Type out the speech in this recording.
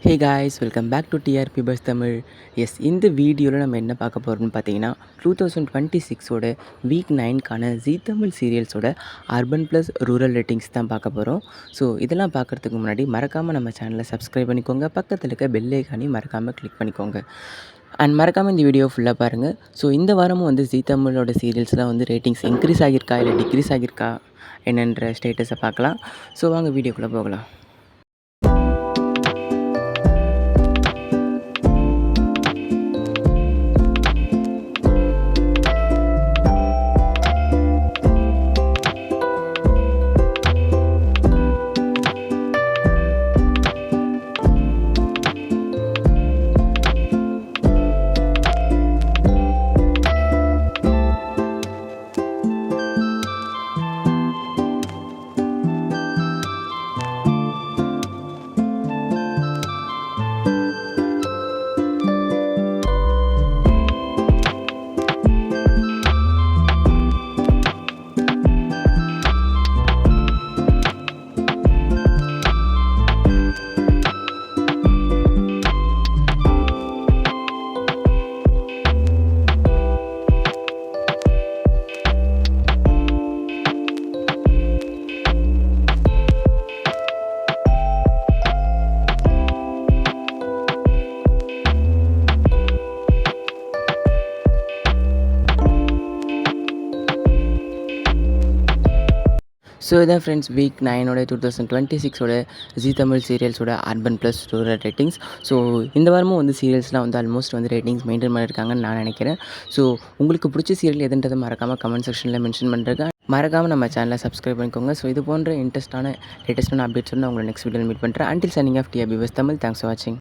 Hey guys welcome back to TRP bus Tamil. Yes, இந்த வீடியோவில் நம்ம என்ன பார்க்க போகிறோம்னு பார்த்தீங்கன்னா 2026ஓட வீக் 9க்கான ஜீ தமிழ் சீரியல்ஸோட அர்பன் ப்ளஸ் ரூரல் ரேட்டிங்ஸ் தான் பார்க்க போகிறோம். ஸோ இதெல்லாம் பார்க்குறதுக்கு முன்னாடி மறக்காமல் நம்ம சேனலை சப்ஸ்கிரைப் பண்ணிக்கோங்க. பக்கத்தில் இருக்க பெல் ஐகானை மறக்காமல் கிளிக் பண்ணிக்கோங்க. அண்ட் மறக்காமல் இந்த வீடியோ ஃபுல்லாக பாருங்கள். ஸோ இந்த வாரமும் வந்து ஜீ தமிழோட சீரியல்ஸ்லாம் வந்து ரேட்டிங்ஸ் இன்க்ரீஸ் ஆகியிருக்கா இல்லை டிக்ரீஸ் ஆகியிருக்கா என்னன்ற ஸ்டேட்டஸை பார்க்கலாம். ஸோ வாங்க வீடியோக்குள்ளே போகலாம். ஸோ இதான் ஃப்ரெண்ட்ஸ் வீக் 9ஓட 2026ஓட ஜீ தமிழ் சீரியல்ஸோட urban plus rural ratings. So இந்த வாரமும் வந்து சீரியல்ஸ்லாம் வந்து ஆல்மோஸ்ட் வந்து ரேட்டிங்ஸ் மெயின்டைன் பண்ணியிருக்காங்கன்னு நான் நினைக்கிறேன். ஸோ உங்களுக்கு பிடிச்ச சீரியல் எதுன்றதை மறக்காமல் கமெண்ட் செக்ஷனில் மென்ஷன் பண்ணுறேன். மறக்காமல் நம்ம சேனலை சப்ஸ்கிரைப் பண்ணிக்கோங்க. ஸோ இது போன்ற லேட்டஸ்ட்டான அப்டேட்ஸ் வந்து நான் உங்களை நெக்ஸ்ட் வீடியோவில் மீட் பண்ணுறேன். Until signing off TRP bus Tamil. Thanks for வாட்சிங்.